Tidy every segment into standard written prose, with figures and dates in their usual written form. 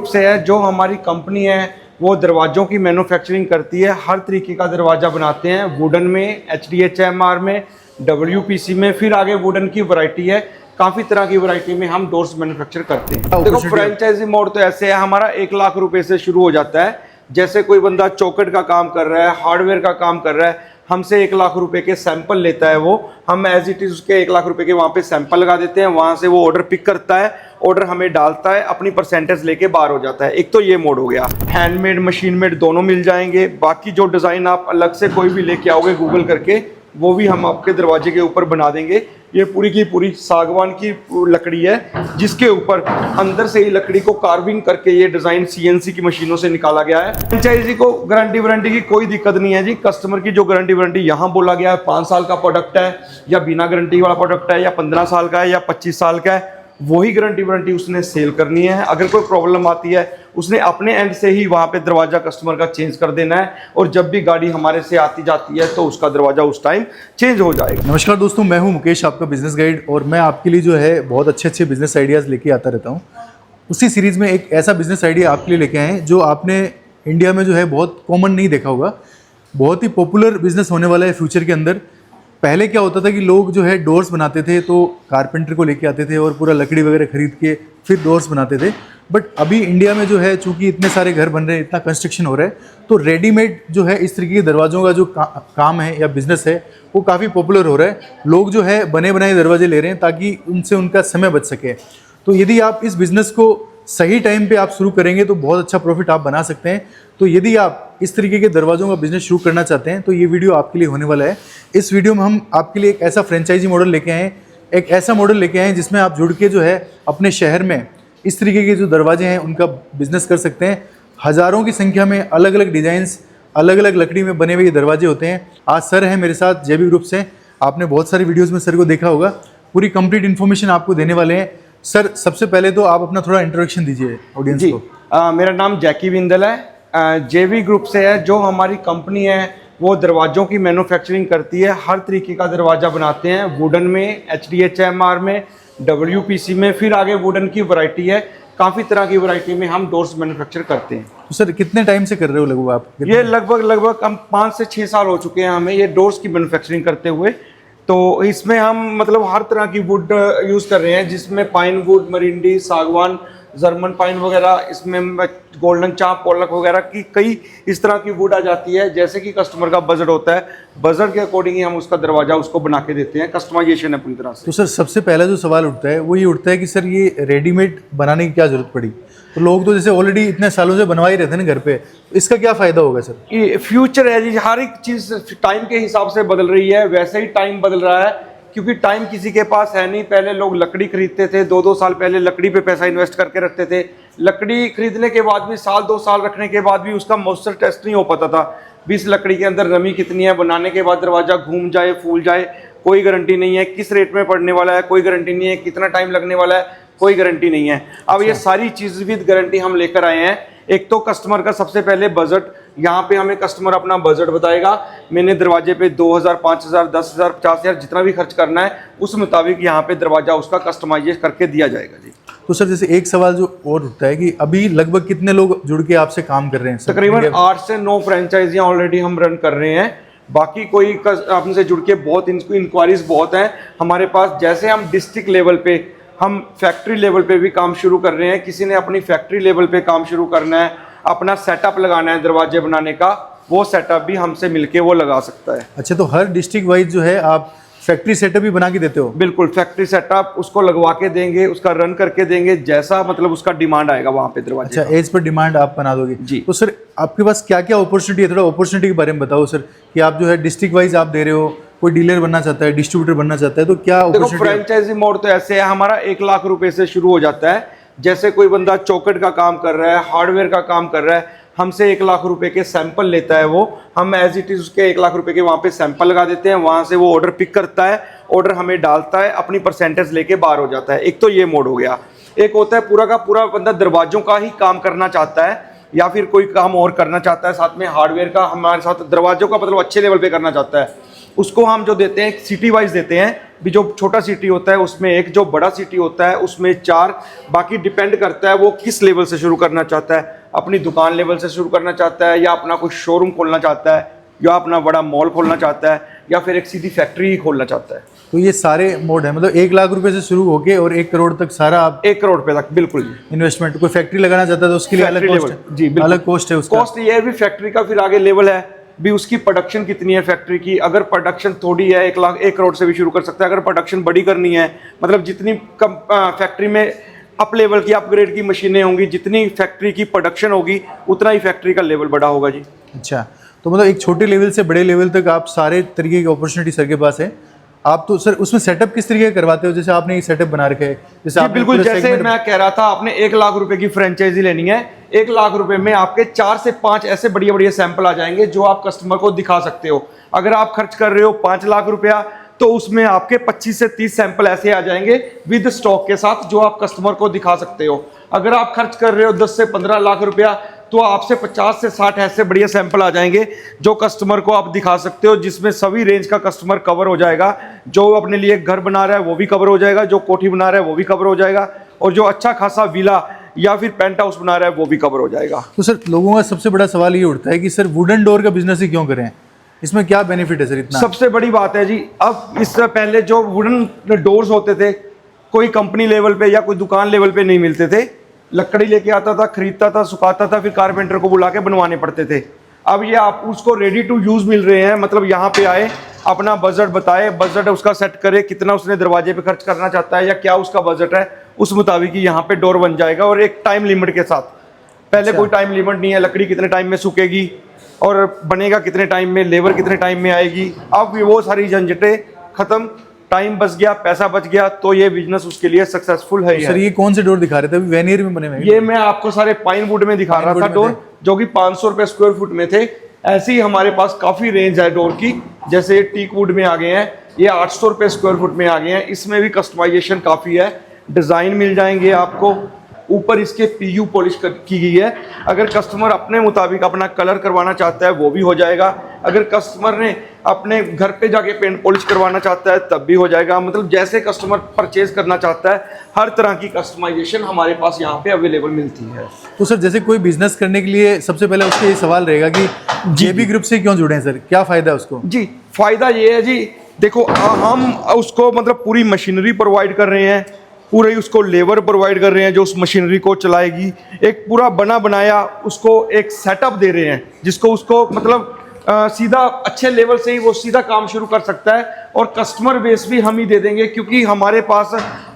से है जो हमारी कंपनी है वो दरवाज़ों की मैन्युफैक्चरिंग करती है। हर तरीके का दरवाज़ा बनाते हैं, वुडन में, HDHMR में, WPC में, फिर आगे वुडन की वैरायटी है, काफ़ी तरह की वैरायटी में हम डोर्स मैन्युफैक्चर करते हैं। देखो फ्रेंचाइजी मोड तो ऐसे है, हमारा 1 लाख रुपए से शुरू हो जाता है। जैसे कोई बंदा चौकट का काम कर रहा है, हार्डवेयर का काम कर रहा है, हमसे 1 लाख रुपए के सैंपल लेता है वो, हम एज इट इज उसके 1 लाख रुपए के वहाँ पे सैंपल लगा देते हैं, वहाँ से वो ऑर्डर पिक करता है, ऑर्डर हमें डालता है, अपनी परसेंटेज लेके बाहर हो जाता है। एक तो ये मोड हो गया। हैंडमेड, मशीन मेड दोनों मिल जाएंगे। बाकी जो डिज़ाइन आप अलग से कोई भी लेके आओगे गूगल करके, वो भी हम आपके दरवाजे के ऊपर बना देंगे। ये पूरी की पूरी सागवान की लकड़ी है, जिसके ऊपर अंदर से ही लकड़ी को कार्विंग करके ये डिज़ाइन CNC की मशीनों से निकाला गया है। फ्रेंचाइजी को गारंटी वारंटी की कोई दिक्कत नहीं है जी। कस्टमर की जो गारंटी वारंटी यहाँ बोला गया है, 5 साल का प्रोडक्ट है या बिना गारंटी वाला प्रोडक्ट है, या 15 साल का है या 25 साल का है, वही गारंटी वारंटी उसने सेल करनी है। अगर कोई प्रॉब्लम आती है उसने अपने एंड से ही वहाँ पे दरवाज़ा कस्टमर का चेंज कर देना है, और जब भी गाड़ी हमारे से आती जाती है तो उसका दरवाज़ा उस टाइम चेंज हो जाएगा। नमस्कार दोस्तों, मैं हूं मुकेश, आपका बिजनेस गाइड, और मैं आपके लिए जो है बहुत अच्छे बिजनेस आइडियाज़ लेके आता रहता हूं। उसी सीरीज़ में एक ऐसा बिजनेस आइडिया आपके लिए लेके आए हैं जो आपने इंडिया में जो है बहुत कॉमन नहीं देखा होगा। बहुत ही पॉपुलर बिजनेस होने वाला है फ्यूचर के अंदर। पहले क्या होता था कि लोग जो है डोर्स बनाते थे तो कारपेंटर को लेके आते थे और पूरा लकड़ी वगैरह खरीद के फिर डोर्स बनाते थे। बट अभी इंडिया में जो है, चूंकि इतने सारे घर बन रहे हैं, इतना कंस्ट्रक्शन हो रहा है, तो रेडीमेड जो है इस तरीके के दरवाज़ों का जो काम है या बिज़नेस है वो काफ़ी पॉपुलर हो रहा है। लोग जो है बने बनाए दरवाजे ले रहे हैं ताकि उनसे उनका समय बच सके। तो यदि आप इस बिज़नेस को सही टाइम पे आप शुरू करेंगे तो बहुत अच्छा प्रॉफिट आप बना सकते हैं। तो यदि आप इस तरीके के दरवाज़ों का बिज़नेस शुरू करना चाहते हैं तो ये वीडियो आपके लिए होने वाला है। इस वीडियो में हम आपके लिए एक ऐसा फ्रेंचाइजी मॉडल लेके आए हैं, एक ऐसा मॉडल लेके आए हैं जिसमें आप जुड़ के जो है अपने शहर में इस तरीके के जो दरवाजे हैं उनका बिज़नेस कर सकते हैं। हज़ारों की संख्या में अलग अलग डिज़ाइंस, अलग अलग लकड़ी में बने हुए ये दरवाजे होते हैं। आज सर हैं मेरे साथ JB ग्रुप से। आपने बहुत सारी वीडियोज़ में सर को देखा होगा। पूरी कंप्लीट इन्फॉर्मेशन आपको देने वाले हैं। सर, सबसे पहले तो आप अपना थोड़ा इंट्रोडक्शन दीजिए ऑडियंस को। मेरा नाम जैकी बिंदल है, JB ग्रुप से है। जो हमारी कंपनी है वो दरवाज़ों की मैन्युफैक्चरिंग करती है। हर तरीके का दरवाज़ा बनाते हैं, वुडन में, HDHMR में, WPC में, फिर आगे वुडन की वैरायटी है, काफ़ी तरह की वैरायटी में हम डोर्स मैन्युफैक्चर करते हैं। तो सर कितने टाइम से कर रहे हो लगभग आप? ये लगभग हम 5 से 6 साल हो चुके हैं हमें ये डोर्स की मैन्युफैक्चरिंग करते हुए। तो इसमें हम मतलब हर तरह की वुड यूज़ कर रहे हैं, जिसमें पाइन वुड, मरिंडी, सागवान, जर्मन पाइन वगैरह, इसमें गोल्डन चाप, पोलक वगैरह की कई इस तरह की वुड आ जाती है। जैसे कि कस्टमर का बजट होता है, बजट के अकॉर्डिंग ही हम उसका दरवाज़ा उसको बना के देते हैं। कस्टमाइजेशन है पूरी तरह से। तो सर सबसे पहला जो सवाल उठता है वो ये उठता है कि सर ये रेडीमेड बनाने की क्या ज़रूरत पड़ी? तो लोग तो जैसे ऑलरेडी इतने सालों से बनवा ही रहते हैं ना घर पे, तो इसका क्या फ़ायदा होगा सर? ये फ्यूचर है जी, हर एक चीज़ टाइम के हिसाब से बदल रही है, वैसे ही टाइम बदल रहा है, क्योंकि टाइम किसी के पास है नहीं। पहले लोग लकड़ी खरीदते थे, 2-2 साल पहले लकड़ी पे पैसा इन्वेस्ट करके रखते थे। लकड़ी खरीदने के बाद भी 1-2 साल रखने के बाद भी उसका मॉइस्चर टेस्ट नहीं हो पाता था, भी इस लकड़ी के अंदर नमी कितनी है। बनाने के बाद दरवाज़ा घूम जाए, फूल जाए, कोई गारंटी नहीं है। किस रेट में पड़ने वाला है, कोई गारंटी नहीं है। कितना टाइम लगने वाला है, कोई गारंटी नहीं है। अब ये सारी चीज़ विद गारंटी हम लेकर आए हैं। एक तो कस्टमर का सबसे पहले बजट, यहाँ पे हमें कस्टमर अपना बजट बताएगा, मैंने दरवाजे पे 2000, 5000, 10,000, 50,000 जितना भी खर्च करना है उस मुताबिक यहाँ पे दरवाजा उसका कस्टमाइज करके दिया जाएगा जी। तो सर जैसे एक सवाल जो और उठता है कि अभी लगभग कितने लोग जुड़ के आपसे काम कर रहे हैं? तकरीबन 8 से 9 फ्रेंचाइजियाँ ऑलरेडी हम रन कर रहे हैं। बाकी कोई आपसे जुड़ के बहुत इंक्वायरीज बहुत हैं हमारे पास। जैसे हम डिस्ट्रिक्ट लेवल पे, हम फैक्ट्री लेवल पे भी काम शुरू कर रहे हैं। किसी ने अपनी फैक्ट्री लेवल पे काम शुरू करना है, अपना सेटअप लगाना है दरवाजे बनाने का, वो सेटअप भी हमसे मिलके वो लगा सकता है। अच्छा, तो हर डिस्ट्रिक्ट वाइज जो है आप फैक्ट्री सेटअप भी बना के देते हो? बिल्कुल, फैक्ट्री सेटअप उसको लगवा के देंगे, उसका रन करके देंगे, जैसा मतलब उसका डिमांड आएगा वहाँ पे दरवाजे। अच्छा, एज पर डिमांड आप बना दोगे जी। तो सर आपके पास क्या क्या अपॉर्चुनिटी है? थोड़ा अपॉर्चुनिटी के बारे में बताओ सर, कि आप जो है डिस्ट्रिक्ट वाइज आप दे रहे हो, कोई डीलर बनना चाहता है, डिस्ट्रीब्यूटर बनना चाहता है, तो क्या देखो फ्रेंचाइजी मोड तो ऐसे है, हमारा 1 लाख रुपए से शुरू हो जाता है। जैसे कोई बंदा चौकट का काम कर रहा है, हार्डवेयर का काम कर रहा है, हमसे 1 लाख रुपए के सैंपल लेता है वो, हम एज इट इज उसके 1 लाख रुपए के वहाँ पे सैंपल लगा देते हैं, वहाँ से वो ऑर्डर पिक करता है, ऑर्डर हमें डालता है, अपनी परसेंटेज लेके बाहर हो जाता है। एक तो ये मोड हो गया। एक होता है पूरा का पूरा बंदा दरवाजों का ही काम करना चाहता है, या फिर कोई काम और करना चाहता है साथ में हार्डवेयर का, हमारे साथ दरवाजों का मतलब अच्छे लेवल पे करना चाहता है, उसको हम जो देते हैं सिटी वाइज देते हैं, भी जो छोटा सिटी होता है उसमें एक, जो बड़ा सिटी होता है उसमें 4, बाकी डिपेंड करता है वो किस लेवल से शुरू करना चाहता है, अपनी दुकान लेवल से शुरू करना चाहता है, या अपना कोई शोरूम खोलना चाहता है, या अपना बड़ा मॉल खोलना चाहता है, या फिर एक सीधी फैक्ट्री ही खोलना चाहता है। तो ये सारे मोड है, मतलब 1 लाख रुपए से शुरू होके और 1 करोड़ तक सारा आप 1 करोड़ रुपए तक, बिल्कुल जी। इन्वेस्टमेंट। कोई फैक्ट्री लगाना चाहता है तो उसके लिए अलग फैक्ट्री कॉस्ट लेवल, जी बिल्कुल, अलग कॉस्ट है उसका। कॉस्ट ये है भी फैक्ट्री का, फिर आगे लेवल है भी उसकी प्रोडक्शन कितनी है फैक्ट्री की। अगर प्रोडक्शन थोड़ी है 1 करोड़ से भी शुरू कर सकता है। अगर प्रोडक्शन बड़ी करनी है, मतलब जितनी कम फैक्ट्री में अप लेवल की अपग्रेड की मशीनें होंगी, जितनी फैक्ट्री की प्रोडक्शन होगी उतना ही फैक्ट्री का लेवल बड़ा होगा जी। अच्छा, तो मतलब एक छोटे लेवल से बड़े लेवल तक आप सारे तरीके की अपॉर्चुनिटी सर के पास है। आप तो सर उसमें सेटअप किस तरीके का करवाते हो? जैसे आपने एक सेटअप बना रखे है, जैसे आप बिल्कुल, जैसे मैं कह रहा था, आपने 1 लाख रुपए की फ्रेंचाइजी लेनी है, 1 लाख रुपए में आपके 4 से 5 ऐसे बढ़िया बढ़िया सैंपल आ जाएंगे जो आप कस्टमर को दिखा सकते हो। अगर आप खर्च कर रहे हो 5 लाख रुपया, तो उसमें आपके 25 से 30 सैंपल ऐसे आ जाएंगे विद स्टॉक के साथ जो आप कस्टमर को दिखा सकते हो। अगर आप खर्च कर रहे हो 10 से 15 लाख रुपया, तो आपसे 50 से 60 ऐसे बढ़िया सैंपल आ जाएंगे जो कस्टमर को आप दिखा सकते हो, जिसमें सभी रेंज का कस्टमर कवर हो जाएगा। जो अपने लिए घर बना रहा है वो भी कवर हो जाएगा, जो कोठी बना रहा है वो भी कवर हो जाएगा, और जो अच्छा खासा विला या फिर पेंट हाउस बना रहा है वो भी कवर हो जाएगा। तो सर लोगों का सबसे बड़ा सवाल ये उठता है कि सर वुडन डोर का बिजनेस ही क्यों करें, इसमें क्या बेनिफिट है सर इतना? सबसे बड़ी बात है जी, अब इससे पहले जो वुडन डोर्स होते थे कोई कंपनी लेवल पे या कोई दुकान लेवल पे नहीं मिलते थे। लकड़ी लेके आता था, खरीदता था, सुखाता था, फिर कारपेंटर को बुला के बनवाने पड़ते थे। अब ये आप उसको रेडी टू यूज मिल रहे हैं, मतलब यहाँ पे आए, अपना बजट बताए, बजट उसका सेट करे, कितना उसने दरवाजे पे खर्च करना चाहता है या क्या उसका बजट है, उस मुताबिक ही यहाँ पे डोर बन जाएगा, और एक टाइम लिमिट के साथ। पहले कोई टाइम लिमिट नहीं है, लकड़ी कितने टाइम में सूखेगी और बनेगा कितने टाइम में, लेबर कितने टाइम में आएगी। अब वो सारी झंझटें खत्म, टाइम बच गया, पैसा बच गया, तो ये बिजनेस उसके लिए सक्सेसफुल है। सर ये कौन से डोर दिखा रहे थे? अभी वेनियर में बने हुए? ये मैं आपको सारे पाइन वुड में दिखा रहा था डोर, जो कि 500 रुपए स्क्वायर फुट में थे। ऐसे ही हमारे पास काफी रेंज है डोर की, जैसे टीक वुड में आ गए हैं, ये 800 रुपए स्क्वायर फुट में आ गए हैं। इसमें भी कस्टमाइजेशन काफी है, डिजाइन मिल जाएंगे आपको, ऊपर इसके पीयू पॉलिश की गई है। अगर कस्टमर अपने मुताबिक अपना कलर करवाना चाहता है वो भी हो जाएगा। अगर कस्टमर ने अपने घर पे जाके पेंट पॉलिश करवाना चाहता है तब भी हो जाएगा। मतलब जैसे कस्टमर परचेज करना चाहता है, हर तरह की कस्टमाइजेशन हमारे पास यहाँ पे अवेलेबल मिलती है। तो सर जैसे कोई बिजनेस करने के लिए सबसे पहले उसका ये सवाल रहेगा कि जेबी ग्रुप से क्यों जुड़े हैं सर, क्या फायदा है उसको? जी फायदा ये है जी, देखो हम उसको मतलब पूरी मशीनरी प्रोवाइड कर रहे हैं, पूरे उसको लेबर प्रोवाइड कर रहे हैं जो उस मशीनरी को चलाएगी। एक पूरा बना बनाया उसको एक सेटअप दे रहे हैं, जिसको उसको मतलब सीधा अच्छे लेवल से ही वो सीधा काम शुरू कर सकता है। और कस्टमर बेस भी हम ही दे देंगे, क्योंकि हमारे पास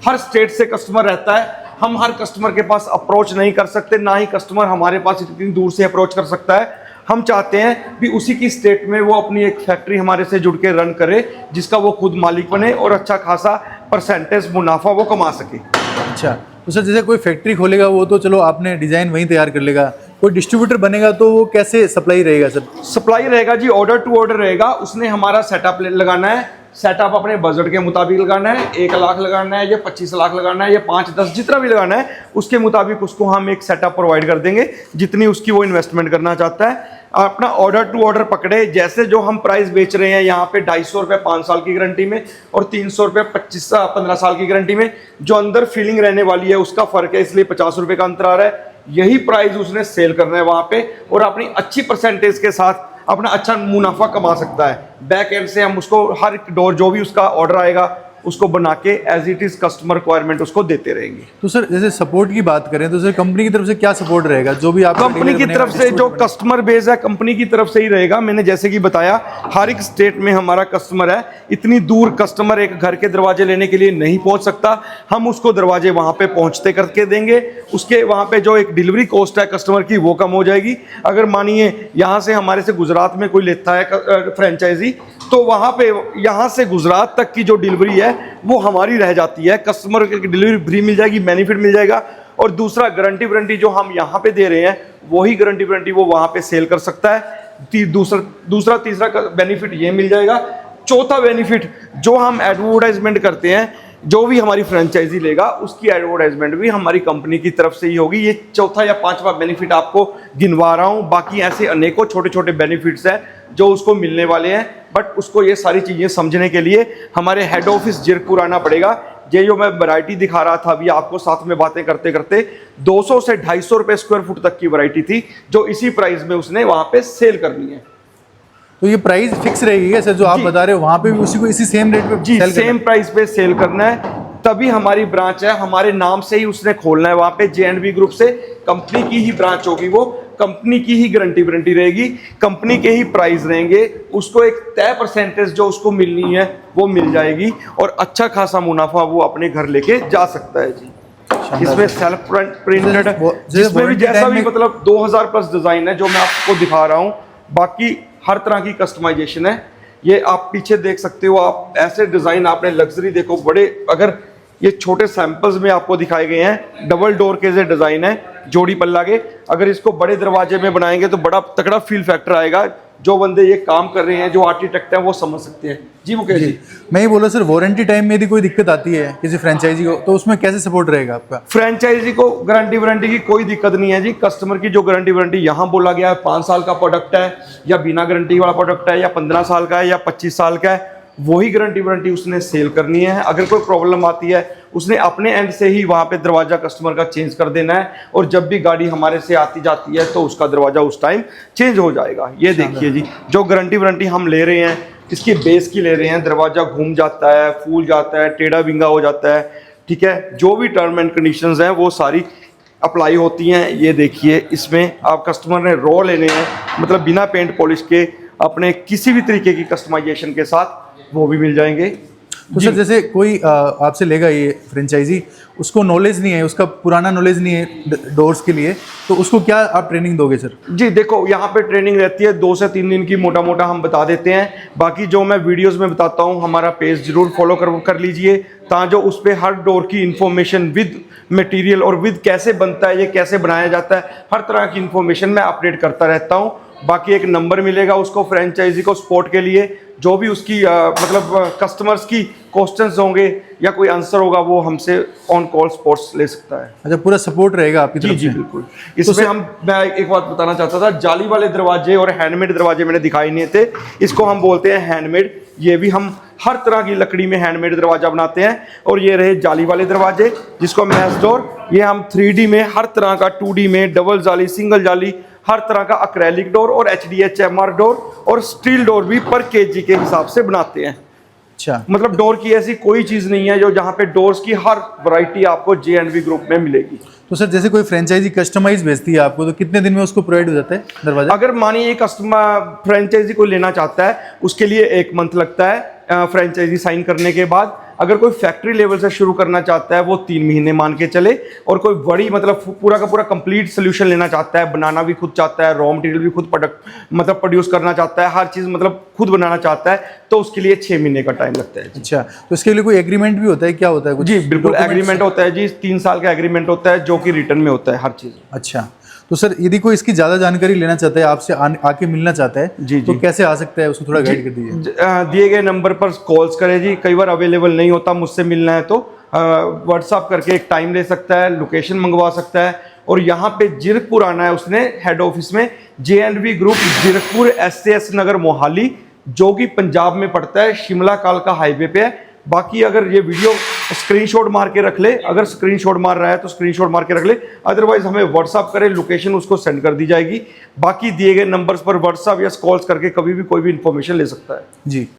हर स्टेट से कस्टमर रहता है। हम हर कस्टमर के पास अप्रोच नहीं कर सकते, ना ही कस्टमर हमारे पास इतनी दूर से अप्रोच कर सकता है। हम चाहते हैं कि उसी की स्टेट में वो अपनी एक फैक्ट्री हमारे से जुड़ के रन करे, जिसका वो खुद मालिक बने और अच्छा खासा परसेंटेज मुनाफा वो कमा सके। अच्छा, तो सर जैसे कोई फैक्ट्री खोलेगा वो तो चलो आपने डिज़ाइन वहीं तैयार कर लेगा, कोई डिस्ट्रीब्यूटर बनेगा तो वो कैसे सप्लाई रहेगा सर? सप्लाई रहेगा जी, ऑर्डर टू ऑर्डर रहेगा। उसने हमारा सेटअप लगाना है, सेटअप अपने बजट के मुताबिक लगाना है। 1 लाख लगाना है या 25 लाख लगाना है या 5-10 जितना भी लगाना है, उसके मुताबिक उसको हम एक सेटअप प्रोवाइड कर देंगे जितनी उसकी वो इन्वेस्टमेंट करना चाहता है। अपना ऑर्डर टू ऑर्डर पकड़े, जैसे जो हम प्राइस बेच रहे हैं यहाँ पे 250 रुपये 5 साल की गारंटी में और 300 रुपये 15 साल की गारंटी में। जो अंदर फीलिंग रहने वाली है उसका फर्क है, इसलिए 50 रुपये का अंतर आ रहा है। यही प्राइस उसने सेल करना है वहाँ पे, और अपनी अच्छी परसेंटेज के साथ अपना अच्छा मुनाफा कमा सकता है। बैक एंड से हम उसको हर डोर जो भी उसका ऑर्डर आएगा उसको बना के as it is customer requirement उसको देते रहेंगे। तो सर जैसे सपोर्ट की बात करें तो सर कंपनी की तरफ से क्या सपोर्ट रहेगा? जो भी आप कंपनी की तरफ से जो कस्टमर बेस है कंपनी की तरफ से ही रहेगा। मैंने जैसे कि बताया, हर एक स्टेट में हमारा कस्टमर है, इतनी दूर कस्टमर एक घर के दरवाजे लेने के लिए नहीं पहुंच सकता। हम उसको दरवाजे वहां पे पहुंचते करके देंगे। उसके वहां पे जो एक डिलीवरी कॉस्ट है कस्टमर की वो कम हो जाएगी। अगर मानिए यहाँ से हमारे से गुजरात में कोई लेता है फ्रेंचाइजी, तो वहां पे यहाँ से गुजरात तक की जो डिलीवरी है वो हमारी रह जाती है। कस्टमर की डिलीवरी फ्री मिल जाएगी, बेनिफिट मिल जाएगा। और दूसरा गारंटी वारंटी जो हम यहाँ पे दे रहे हैं वही गारंटी वारंटी वो वहाँ पे सेल कर सकता है। दूसरा तीसरा बेनिफिट ये मिल जाएगा। चौथा बेनिफिट जो हम एडवर्टाइजमेंट करते हैं, जो भी हमारी फ्रेंचाइजी लेगा उसकी एडवर्टाइजमेंट भी हमारी कंपनी की तरफ से ही होगी। ये चौथा या 5वां बेनिफिट आपको गिनवा रहा हूँ, बाकी ऐसे अनेकों छोटे छोटे बेनिफिट्स हैं जो उसको मिलने वाले हैं, बट उसको ये सारी चीज़ें समझने के लिए हमारे हेड ऑफिस जीरकपुर आना पड़ेगा। ये जो मैं वैरायटी दिखा रहा था अभी आपको, साथ में बातें करते करते, 200 से 250 रुपये स्क्वायर फुट तक की वैरायटी थी, जो इसी प्राइस में उसने वहाँ पे सेल करनी है। तो ये प्राइस फिक्स रहेगी क्या सर, जो आप बता रहे हो वहाँ पे भी उसी को इसी सेम रेट पे जी, सेम प्राइस पे सेल करना है, तभी हमारी ब्रांच है। हमारे नाम से ही उसने खोलना है वहाँ पे, J&V ग्रुप से, कंपनी की ही ब्रांच होगी, वो कंपनी की ही गारंटी रहेगी, कंपनी के ही प्राइस रहेंगे, उसको एक तय परसेंटेज जो उसको मिलनी है वो मिल जाएगी, और अच्छा खासा मुनाफा वो अपने घर लेके जा सकता है जी। इसमें सेल्फ प्रिंटेड, जिसमें भी जैसा भी मतलब 2000 प्लस डिजाइन है जो मैं आपको दिखा रहा हूँ, बाकी हर तरह की कस्टमाइजेशन है। ये आप पीछे देख सकते हो, आप ऐसे डिजाइन, आपने लग्जरी देखो बड़े, अगर ये छोटे सैंपल्स में आपको दिखाए गए हैं, डबल डोर के जो डिजाइन है जोड़ी पल्ला के, अगर इसको बड़े दरवाजे में बनाएंगे तो बड़ा तगड़ा फील फैक्टर आएगा। जो बंदे ये काम कर रहे हैं, जो आर्किटेक्ट हैं, वो समझ सकते हैं। जी मुकेश जी, मैं ये बोला सर, वारंटी टाइम में यदि कोई दिक्कत आती है किसी फ्रेंचाइजी को, तो उसमें कैसे सपोर्ट रहेगा आपका? फ्रेंचाइजी को गारंटी वारंटी की कोई दिक्कत नहीं है जी। कस्टमर की जो गारंटी वारंटी यहाँ बोला गया है, 5 साल का प्रोडक्ट है या बिना गारंटी वाला प्रोडक्ट है, या 15 साल का है या 25 साल का है, वही गारंटी वारंटी उसने सेल करनी है। अगर कोई प्रॉब्लम आती है, उसने अपने एंड से ही वहाँ पे दरवाजा कस्टमर का चेंज कर देना है, और जब भी गाड़ी हमारे से आती जाती है तो उसका दरवाजा उस टाइम चेंज हो जाएगा। ये देखिए जी, जो गारंटी वारंटी हम ले रहे हैं, इसकी बेस की ले रहे हैं, दरवाजा घूम जाता है, फूल जाता है, टेढ़ा बिंगा हो जाता है, ठीक है, जो भी टर्म एंड कंडीशंस हैं वो सारी अप्लाई होती हैं। ये देखिए, इसमें आप कस्टमर ने रॉ लेने हैं, मतलब बिना पेंट पॉलिश के, अपने किसी भी तरीके की कस्टमाइजेशन के साथ वो भी मिल जाएंगे। तो सर जैसे कोई आपसे लेगा ये फ्रेंचाइजी, उसको नॉलेज नहीं है, उसका पुराना नॉलेज नहीं है डोर्स के लिए, तो उसको क्या आप ट्रेनिंग दोगे सर? जी देखो, यहाँ पे ट्रेनिंग रहती है 2 से 3 दिन की, मोटा मोटा हम बता देते हैं। बाकी जो मैं वीडियोस में बताता हूँ, हमारा पेज जरूर फॉलो कर लीजिए, ताकि उस पर हर डोर की इन्फॉर्मेशन विद मटेरियल और विद कैसे बनता है, ये कैसे बनाया जाता है, हर तरह की इन्फॉर्मेशन मैं अपडेट करता रहता हूँ। बाकी एक नंबर मिलेगा उसको फ्रेंचाइजी को सपोर्ट के लिए, जो भी उसकी मतलब कस्टमर्स की क्वेश्चंस होंगे या कोई आंसर होगा, वो हमसे ऑन कॉल सपोर्ट्स ले सकता है। अच्छा, पूरा सपोर्ट रहेगा आपकी तरफ से? जी बिल्कुल। इसमें मैं एक बात बताना चाहता था, जाली वाले दरवाजे और हैंडमेड दरवाजे मैंने दिखाई नहीं थे, इसको हम बोलते हैं हैंडमेड। ये भी हम हर तरह की लकड़ी में हैंडमेड दरवाजा बनाते हैं। और ये रहे जाली वाले दरवाजे, जिसको मैश डोर, ये हम 3D में हर तरह का, 2D में डबल जाली, सिंगल जाली, हर तरह का अक्रेलिक डोर और HDHMR डोर और स्टील डोर भी पर केजी के हिसाब से बनाते हैं। अच्छा, मतलब डोर की ऐसी कोई चीज नहीं है जो जहाँ पे डोर्स की हर वैरायटी आपको J&V ग्रुप में मिलेगी। तो सर जैसे कोई फ्रेंचाइजी कस्टमाइज भेजती है आपको, तो कितने दिन में उसको प्रोवाइड हो जाता है दरवाजा? अगर मानिए कस्टमर फ्रेंचाइजी को लेना चाहता है, उसके लिए 1 मंथ लगता है फ्रेंचाइजी साइन करने के बाद। अगर कोई फैक्ट्री लेवल से शुरू करना चाहता है, वो 3 महीने मान के चले। और कोई बड़ी मतलब पूरा का पूरा कंप्लीट सोल्यूशन लेना चाहता है, बनाना भी खुद चाहता है, रॉ मटेरियल भी खुद प्रोडक्ट मतलब प्रोड्यूस करना चाहता है, हर चीज़ मतलब खुद बनाना चाहता है, तो उसके लिए 6 महीने का टाइम लगता है। अच्छा, तो इसके लिए कोई एग्रीमेंट भी होता है, क्या होता है कुछ? जी बिल्कुल, एग्रीमेंट होता है जी, 3 साल का एग्रीमेंट होता है, जो कि रिटर्न में होता है हर चीज़। अच्छा, तो सर यदि कोई इसकी ज़्यादा जानकारी लेना चाहता है, आपसे आके मिलना चाहता है, जी तो कैसे आ सकता है, उसको थोड़ा गाइड कर दीजिए। दिए गए नंबर पर कॉल्स करें जी, कई बार अवेलेबल नहीं होता, मुझसे मिलना है तो व्हाट्सअप करके एक टाइम ले सकता है, लोकेशन मंगवा सकता है। और यहाँ पे जीरकपुर आना है उसने, हेड ऑफिस में J&V ग्रुप जीरकपुर SAS नगर मोहाली, जो कि पंजाब में पड़ता है, शिमला कालका हाईवे पे है। बाकी अगर ये वीडियो स्क्रीनशॉट मार के रख ले, अगर स्क्रीनशॉट मार रहा है तो स्क्रीनशॉट मार के रख ले, अदरवाइज हमें व्हाट्सअप करे, लोकेशन उसको सेंड कर दी जाएगी। बाकी दिए गए नंबर्स पर व्हाट्सअप या कॉल्स करके कभी भी कोई भी इंफॉर्मेशन ले सकता है। जी।